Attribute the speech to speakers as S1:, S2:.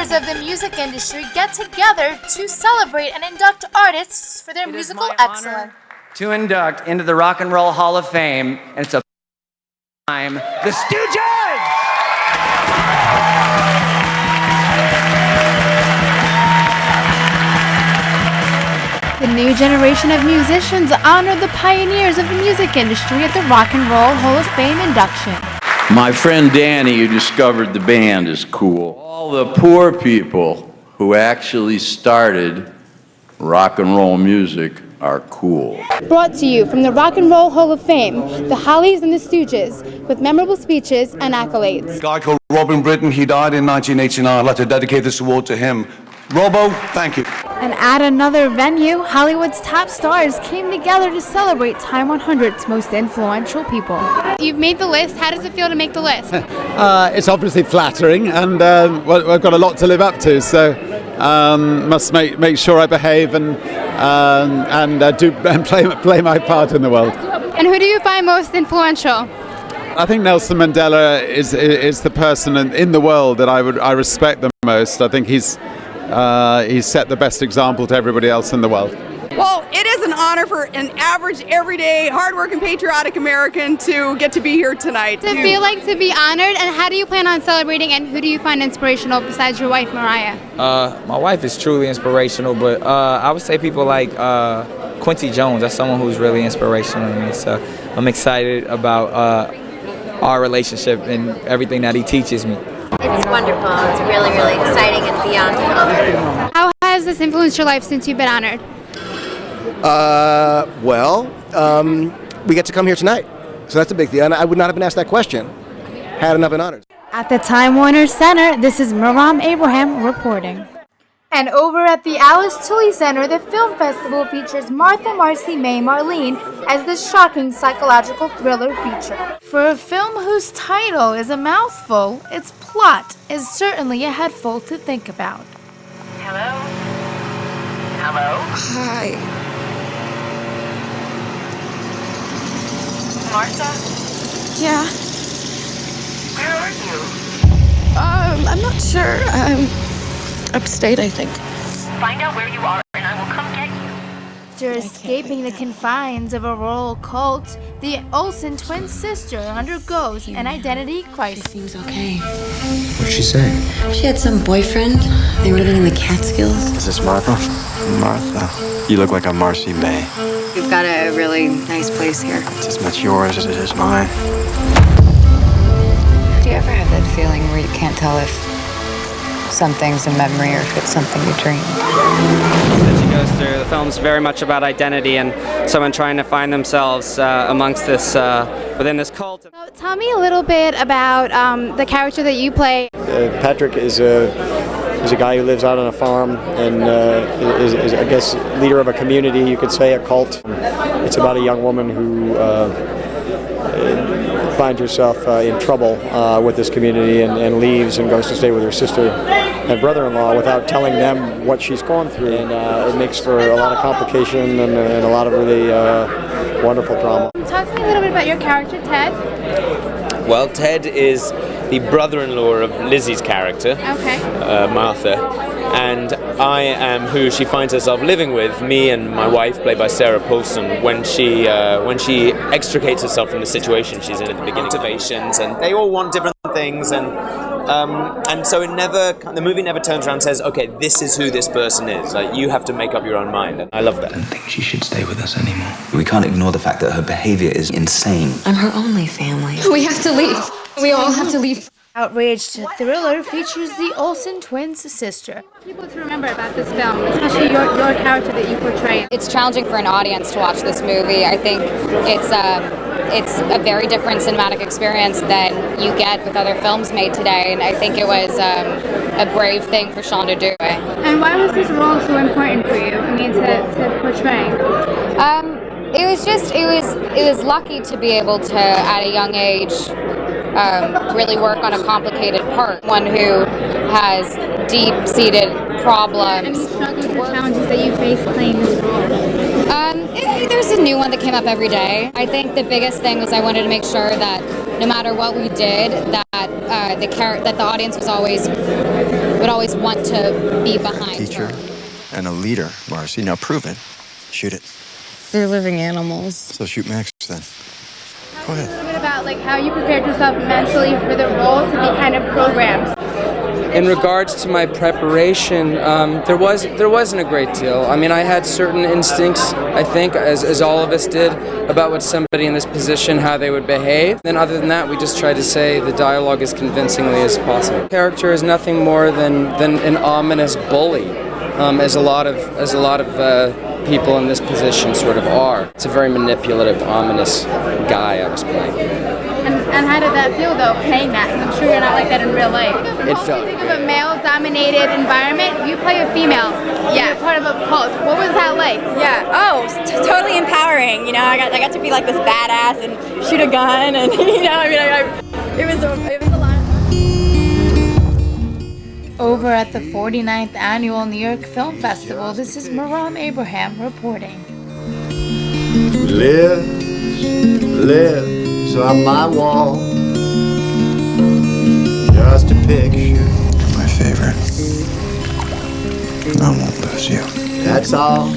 S1: leaders of the music industry get together to celebrate and induct artists for their musical excellence.
S2: To induct into the Rock and Roll Hall of Fame, and it's a time, the Stooges!
S1: The new generation of musicians honor the pioneers of the music industry at the Rock and Roll Hall of Fame induction.
S3: My friend Danny, who discovered the band, is cool. All the poor people who actually started rock and roll music are cool.
S4: Brought to you from the Rock and Roll Hall of Fame, the Hollies and the Stooges, with memorable speeches and accolades.
S5: A guy called Robin Britton, he died in 1989. I'd like to dedicate this award to him. Robbo, thank you.
S1: And at another venue, Hollywood's top stars came together to celebrate Time 100's most influential people.
S4: You've made the list. How does it feel to make the list?
S6: It's obviously flattering, and I've got a lot to live up to, so must make sure I behave and play my part in the world.
S4: And who do you find most influential?
S6: I think Nelson Mandela is the person in the world that I respect the most. I think he's set the best example to everybody else in the world.
S7: Well, it is an honor for an average, everyday, hardworking, patriotic American to get to be here tonight.
S4: Does it feel like to be honored, and how do you plan on celebrating, and who do you find inspirational besides your wife, Mariah?
S8: My wife is truly inspirational, but I would say people like Quincy Jones. That's someone who's really inspirational to me, so I'm excited about our relationship and everything that he teaches me.
S9: It's wonderful. It's really, really exciting and beyond an honor.
S4: How has this influenced your life since you've been honored?
S10: We get to come here tonight, so that's a big deal. And I would not have been asked that question had it not been honored.
S1: At the Time Warner Center, this is Maram Abraham reporting. And over at the Alice Tully Center, the film festival features Martha Marcy May Marlene as the shocking psychological thriller feature. For a film whose title is a mouthful, its plot is certainly a headful to think about.
S11: Hello? Hello?
S10: Hi.
S11: Martha?
S10: Yeah.
S11: Where are you?
S10: I'm not sure. Upstate, I think.
S11: Find out where you are and I will come get you.
S1: After escaping the confines of a rural cult, the Olsen twin sister undergoes an identity crisis.
S12: Seems okay.
S13: What did she say?
S12: She had some boyfriend. They were living in the Catskills.
S13: Is this Martha? Martha. You look like a Marcy May.
S12: We've got a really nice place here.
S13: It's as much yours as it is mine.
S12: Do you ever have that feeling where you can't tell if something's a memory or if it's something you dreamed?
S2: That she goes through, the film's very much about identity and someone trying to find themselves amongst this, within this cult.
S4: So tell me a little bit about the character that you play.
S14: Patrick is a guy who lives out on a farm and is, I guess, leader of a community, you could say, a cult. It's about a young woman who finds herself in trouble with this community and leaves and goes to stay with her sister and brother-in-law without telling them what she's gone through. And it makes for a lot of complication and a lot of really wonderful drama.
S4: Talk to me a little bit about your character, Ted.
S15: Well, Ted is the brother-in-law of Lizzie's character, Martha, and I am who she finds herself living with, me and my wife, played by Sarah Paulson, when she extricates herself from the situation she's in at the beginning. Motivations, and they all want different things, and so the movie never turns around and says, okay, this is who this person is. Like, you have to make up your own mind, and I love that.
S13: I don't think she should stay with us anymore. We can't ignore the fact that her behavior is insane.
S12: I'm her only family. We have to leave. We all have to leave.
S1: Outraged Thriller features the Olsen twins' sister.
S4: People to remember about this film, especially your character that you portray.
S16: It's challenging for an audience to watch this movie. I think it's a very different cinematic experience than you get with other films made today, and I think it was a brave thing for Sean to do.
S4: And why was this role so important for you? I mean, to portray.
S16: It was lucky to be able to, at a young age, really work on a complicated part. One who has deep-seated problems.
S4: Any struggles or challenges that you face playing this role?
S16: There's a new one that came up every day. I think the biggest thing was I wanted to make sure that no matter what we did, that the audience was always would always want to be behind
S17: Teacher
S16: her.
S17: and a leader, Marcy. Now prove it. Shoot it.
S12: They're living animals.
S17: So shoot Max then. Go
S4: A
S17: ahead.
S4: little bit about like how you prepared yourself mentally for the role to be kind of programmed.
S2: In regards to my preparation, there wasn't a great deal. I mean, I had certain instincts, I think, as all of us did, about what somebody in this position, how they would behave. And other than that, we just tried to say the dialogue as convincingly as possible. The character is nothing more than an ominous bully, as a lot of people in this position sort of are. It's a very manipulative, ominous guy I was playing.
S4: And how did that feel though, playing that? 'Cause I'm sure you're not like that in real life.
S2: It felt
S4: Think of a male-dominated environment. You play a female.
S9: Yeah.
S4: You're part of a cult. What was that like?
S9: Yeah. Oh, totally empowering. You know, I got to be like this badass and shoot a gun, and you know, I mean, it was a lot of fun.
S1: Over at the 49th Annual New York Film Festival, this is Maram Abraham reporting.
S18: Lives on my wall. Just a picture.
S17: My favorite. I won't lose you.
S18: That's all.